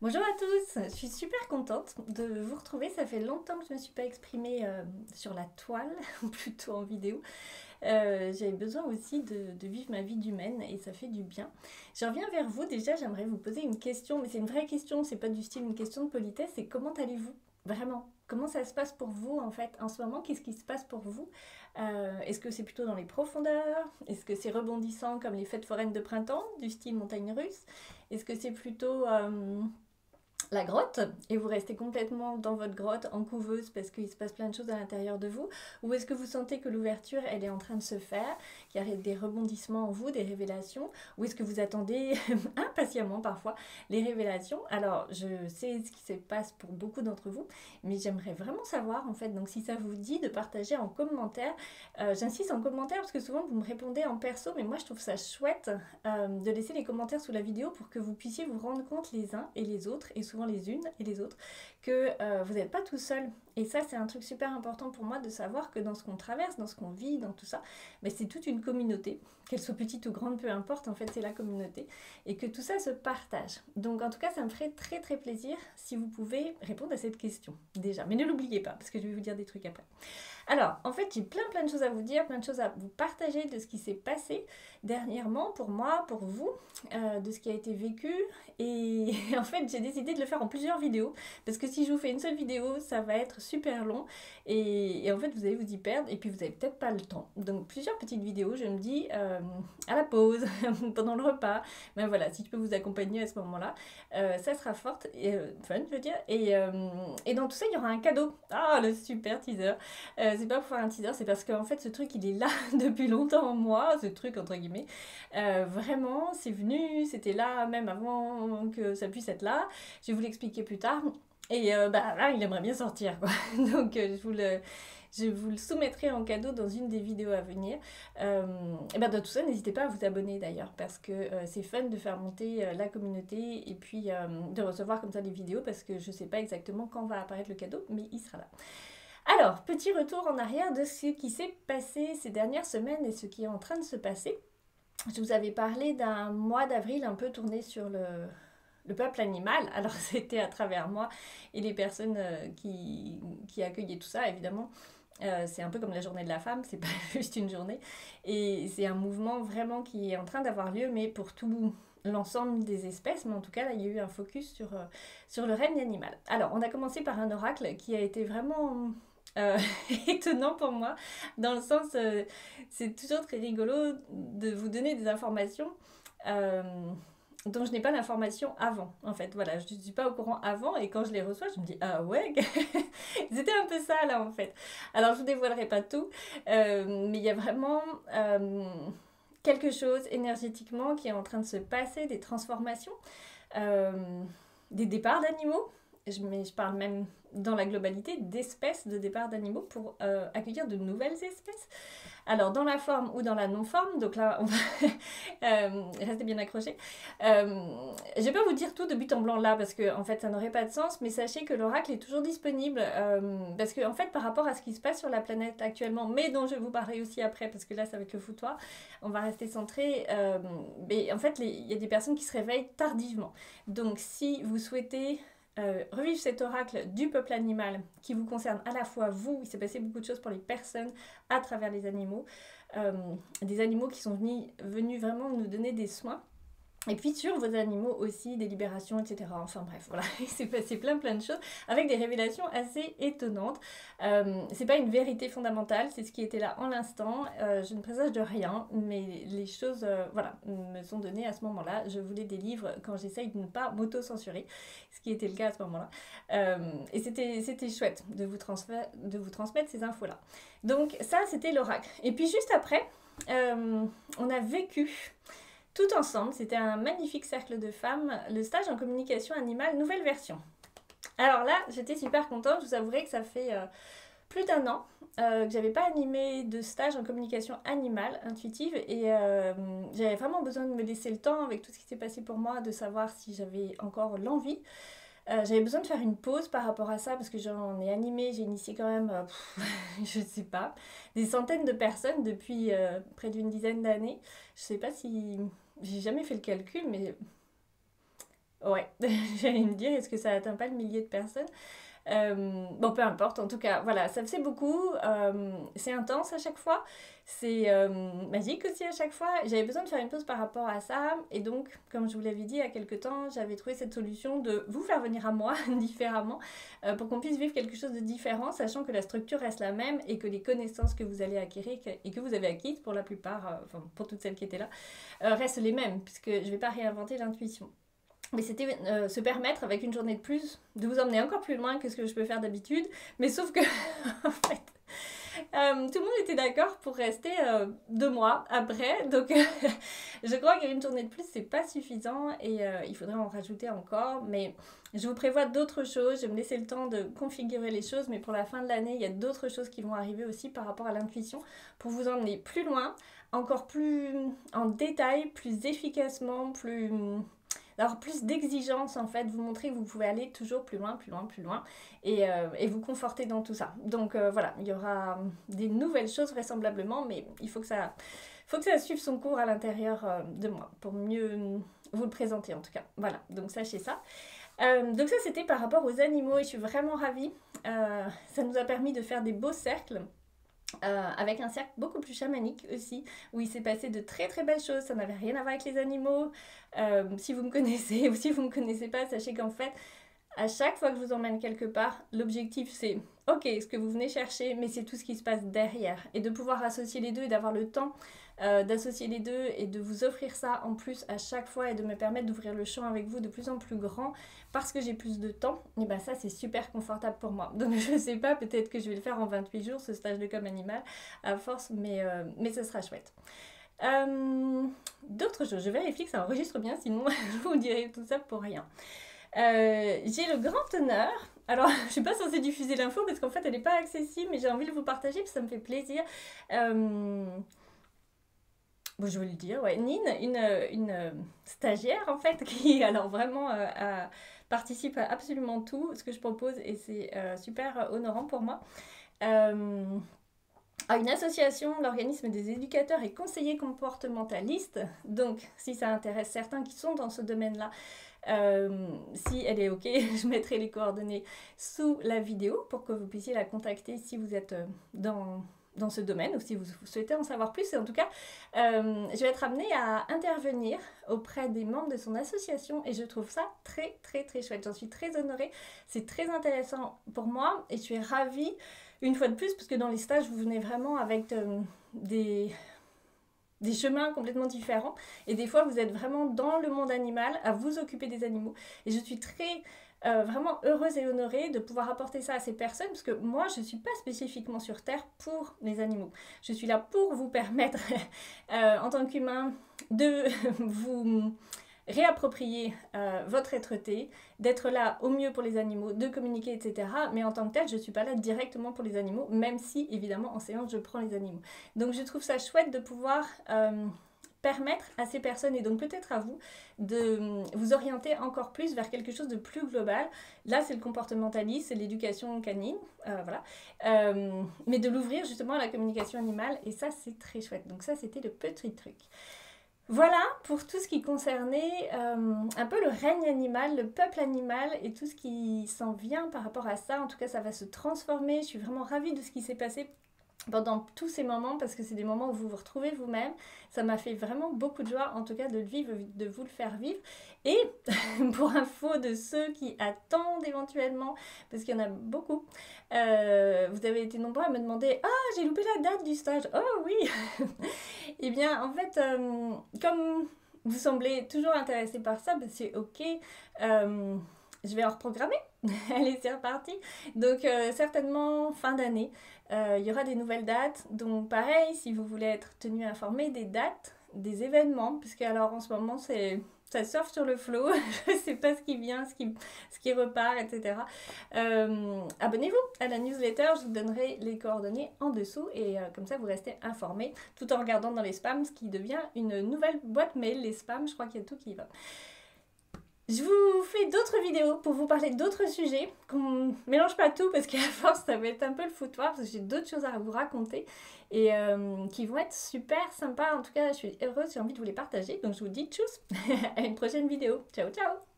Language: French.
Bonjour à tous, je suis super contente de vous retrouver. Ça fait longtemps que je ne me suis pas exprimée sur la toile, ou plutôt en vidéo. J'avais besoin aussi de vivre ma vie d'humaine et ça fait du bien. Je reviens vers vous. Déjà, j'aimerais vous poser une question, mais c'est une vraie question, c'est pas du style une question de politesse, c'est comment allez-vous? Vraiment, comment ça se passe pour vous en fait en ce moment? Qu'est-ce qui se passe pour vous? Est-ce que c'est plutôt dans les profondeurs? Est-ce que c'est rebondissant comme les fêtes foraines de printemps, du style montagne russe? Est-ce que c'est plutôt la grotte et vous restez complètement dans votre grotte en couveuse parce qu'il se passe plein de choses à l'intérieur de vous? Ou est-ce que vous sentez que l'ouverture elle est en train de se faire, qu'il y a des rebondissements en vous, des révélations? Ou est-ce que vous attendez impatiemment parfois les révélations? Alors je sais ce qui se passe pour beaucoup d'entre vous, mais j'aimerais vraiment savoir en fait. Donc si ça vous dit de partager en commentaire, j'insiste en commentaire parce que souvent vous me répondez en perso, mais moi je trouve ça chouette de laisser les commentaires sous la vidéo pour que vous puissiez vous rendre compte les uns et les autres, et souvent les unes et les autres, que vous n'êtes pas tout seul. Et ça, c'est un truc super important pour moi de savoir que dans ce qu'on traverse, dans ce qu'on vit, dans tout ça, ben, c'est toute une communauté, qu'elle soit petite ou grande, peu importe, en fait, c'est la communauté, et que tout ça se partage. Donc, en tout cas, ça me ferait très très plaisir si vous pouvez répondre à cette question, déjà. Mais ne l'oubliez pas, parce que je vais vous dire des trucs après. Alors, en fait, j'ai plein de choses à vous dire, plein de choses à vous partager de ce qui s'est passé dernièrement pour moi, pour vous, de ce qui a été vécu. Et en fait, j'ai décidé de le faire en plusieurs vidéos, parce que si je vous fais une seule vidéo, ça va être super long. Et en fait, vous allez vous y perdre, et puis vous n'avez peut-être pas le temps. Donc, plusieurs petites vidéos, je me dis, à la pause, pendant le repas, ben voilà, si je peux vous accompagner à ce moment-là, ça sera forte et fun, je veux dire. Et dans tout ça, il y aura un cadeau. Ah, le super teaser. C'est pas pour faire un teaser, c'est parce qu'en fait ce truc il est là depuis longtemps en moi, ce truc entre guillemets. Vraiment, c'est venu, c'était là même avant que ça puisse être là. Je vais vous l'expliquer plus tard. Et bah là, il aimerait bien sortir quoi. Donc je vous le soumettrai en cadeau dans une des vidéos à venir. Et ben de tout ça, n'hésitez pas à vous abonner d'ailleurs, parce que c'est fun de faire monter la communauté et puis de recevoir comme ça des vidéos, parce que je sais pas exactement quand va apparaître le cadeau, mais il sera là. Alors, petit retour en arrière de ce qui s'est passé ces dernières semaines et ce qui est en train de se passer. Je vous avais parlé d'un mois d'avril un peu tourné sur le peuple animal. Alors, c'était à travers moi et les personnes qui accueillaient tout ça, évidemment. C'est un peu comme la journée de la femme, c'est pas juste une journée. Et c'est un mouvement vraiment qui est en train d'avoir lieu, mais pour tout l'ensemble des espèces. Mais en tout cas, là, il y a eu un focus sur le règne animal. Alors, on a commencé par un oracle qui a été vraiment euh, étonnant pour moi, dans le sens, c'est toujours très rigolo de vous donner des informations euh, dont je n'ai pas l'information avant, en fait. Voilà, je ne suis pas au courant avant, et quand je les reçois, je me dis, ah ouais, c'était un peu ça, là, en fait. Alors, je ne vous dévoilerai pas tout, mais il y a vraiment quelque chose énergétiquement qui est en train de se passer, des transformations, euh, des départs d'animaux, mais je parle même dans la globalité d'espèces de départ d'animaux pour accueillir de nouvelles espèces. Alors dans la forme ou dans la non-forme, donc là on va rester bien accroché. Je vais pas vous dire tout de but en blanc là, parce que en fait ça n'aurait pas de sens, mais sachez que l'oracle est toujours disponible, parce que en fait par rapport à ce qui se passe sur la planète actuellement, mais dont je vais vous parler aussi après, parce que là ça va être le foutoir, on va rester centré, mais en fait il y a des personnes qui se réveillent tardivement. Donc si vous souhaitez revivre cet oracle du peuple animal qui vous concerne à la fois vous, il s'est passé beaucoup de choses pour les personnes à travers les animaux, des animaux qui sont venus vraiment nous donner des soins. Et puis sur vos animaux aussi, des libérations, etc. Enfin bref, voilà, il s'est passé plein de choses avec des révélations assez étonnantes. C'est pas une vérité fondamentale, c'est ce qui était là en l'instant. Je ne présage de rien, mais les choses, voilà, me sont données à ce moment-là. Je vous les délivre quand j'essaye de ne pas m'auto-censurer, ce qui était le cas à ce moment-là. Et c'était chouette de vous transmettre ces infos-là. Donc ça, c'était l'oracle. Et puis juste après, on a vécu tout ensemble, c'était un magnifique cercle de femmes, le stage en communication animale nouvelle version. Alors là, j'étais super contente, je vous avouerai que ça fait plus d'un an que j'avais pas animé de stage en communication animale intuitive, et j'avais vraiment besoin de me laisser le temps avec tout ce qui s'est passé pour moi, de savoir si j'avais encore l'envie. J'avais besoin de faire une pause par rapport à ça, parce que j'en ai animé, j'ai initié quand même, je sais pas, des centaines de personnes depuis près d'une dizaine d'années. Je sais pas si j'ai jamais fait le calcul, mais Ouais, j'allais me dire, est-ce que ça atteint pas le millier de personnes? Bon, peu importe, en tout cas, voilà, ça faisait beaucoup, c'est intense à chaque fois, c'est magique aussi à chaque fois. J'avais besoin de faire une pause par rapport à ça, et donc, comme je vous l'avais dit il y a quelques temps, j'avais trouvé cette solution de vous faire venir à moi différemment, pour qu'on puisse vivre quelque chose de différent, sachant que la structure reste la même et que les connaissances que vous allez acquérir et que vous avez acquises pour la plupart, enfin pour toutes celles qui étaient là, restent les mêmes, puisque je ne vais pas réinventer l'intuition. Mais c'était se permettre, avec une journée de plus, de vous emmener encore plus loin que ce que je peux faire d'habitude. Mais sauf que, en fait, tout le monde était d'accord pour rester 2 mois après. Donc, je crois qu'une journée de plus, c'est pas suffisant et il faudrait en rajouter encore. Mais je vous prévois d'autres choses. Je vais me laisser le temps de configurer les choses. Mais pour la fin de l'année, il y a d'autres choses qui vont arriver aussi par rapport à l'intuition pour vous emmener plus loin, encore plus en détail, plus efficacement, d'avoir plus d'exigence en fait, vous montrer que vous pouvez aller toujours plus loin, plus loin, plus loin et vous conforter dans tout ça. Donc voilà, il y aura des nouvelles choses vraisemblablement, mais il faut que ça suive son cours à l'intérieur de moi pour mieux vous le présenter en tout cas. Voilà, donc sachez ça. Donc ça c'était par rapport aux animaux et je suis vraiment ravie. Ça nous a permis de faire des beaux cercles. Avec un cercle beaucoup plus chamanique aussi, où il s'est passé de très très belles choses, ça n'avait rien à voir avec les animaux. Si vous me connaissez ou si vous ne me connaissez pas, sachez qu'en fait, à chaque fois que je vous emmène quelque part, l'objectif c'est, ok, ce que vous venez chercher, mais c'est tout ce qui se passe derrière. Et de pouvoir associer les deux et d'avoir le temps d'associer les deux et de vous offrir ça en plus à chaque fois et de me permettre d'ouvrir le champ avec vous de plus en plus grand parce que j'ai plus de temps, et ben ça c'est super confortable pour moi. Donc je sais pas, peut-être que je vais le faire en 28 jours, ce stage de com animal à force, mais ce sera chouette. D'autres choses, je vérifie que ça enregistre bien, sinon je vous dirai tout ça pour rien. J'ai le grand honneur, alors je suis pas censée diffuser l'info parce qu'en fait elle n'est pas accessible, mais j'ai envie de vous partager parce que ça me fait plaisir. Bon, je vais le dire, ouais. Nine, une stagiaire en fait, qui alors vraiment participe à absolument tout ce que je propose et c'est super honorant pour moi. À une association, l'organisme des éducateurs et conseillers comportementalistes. Donc, si ça intéresse certains qui sont dans ce domaine-là, si elle est OK, je mettrai les coordonnées sous la vidéo pour que vous puissiez la contacter si vous êtes dans ce domaine ou si vous souhaitez en savoir plus. Et en tout cas, je vais être amenée à intervenir auprès des membres de son association et je trouve ça très très très chouette. J'en suis très honorée, c'est très intéressant pour moi et je suis ravie une fois de plus parce que dans les stages vous venez vraiment avec des chemins complètement différents et des fois vous êtes vraiment dans le monde animal à vous occuper des animaux et je suis très vraiment heureuse et honorée de pouvoir apporter ça à ces personnes parce que moi je ne suis pas spécifiquement sur Terre pour les animaux. Je suis là pour vous permettre en tant qu'humain de vous réapproprier votre être-té, d'être là au mieux pour les animaux, de communiquer, etc. Mais en tant que tel, je ne suis pas là directement pour les animaux, même si, évidemment, en séance, je prends les animaux. Donc, je trouve ça chouette de pouvoir permettre à ces personnes, et donc peut-être à vous, de vous orienter encore plus vers quelque chose de plus global. Là, c'est le comportementalisme, c'est l'éducation canine, voilà. Mais de l'ouvrir justement à la communication animale, et ça, c'est très chouette. Donc ça, c'était le petit truc. Voilà pour tout ce qui concernait un peu le règne animal, le peuple animal et tout ce qui s'en vient par rapport à ça. En tout cas, ça va se transformer. Je suis vraiment ravie de ce qui s'est passé pendant tous ces moments parce que c'est des moments où vous vous retrouvez vous-même. Ça m'a fait vraiment beaucoup de joie, en tout cas, de le vivre, de vous le faire vivre. Et pour info de ceux qui attendent éventuellement, parce qu'il y en a beaucoup, vous avez été nombreux à me demander « Ah, j'ai loupé la date du stage !»« Oh oui !» Eh bien, en fait, comme vous semblez toujours intéressé par ça, ben c'est ok. Je vais en reprogrammer. Allez, c'est reparti. Donc, certainement fin d'année, il y aura des nouvelles dates. Donc, pareil, si vous voulez être tenu informé des dates, des événements, puisque alors en ce moment, ça surfe sur le flot. Je ne sais pas ce qui vient, ce qui repart, etc. Abonnez-vous à la newsletter, je vous donnerai les coordonnées en dessous et comme ça vous restez informés tout en regardant dans les spams, ce qui devient une nouvelle boîte mail. Les spams, je crois qu'il y a tout qui y va. Je vous fais d'autres vidéos pour vous parler d'autres sujets, qu'on mélange pas tout parce qu'à force ça va être un peu le foutoir parce que j'ai d'autres choses à vous raconter et qui vont être super sympas. En tout cas, je suis heureuse, j'ai envie de vous les partager. Donc je vous dis tchuss à une prochaine vidéo. Ciao ciao.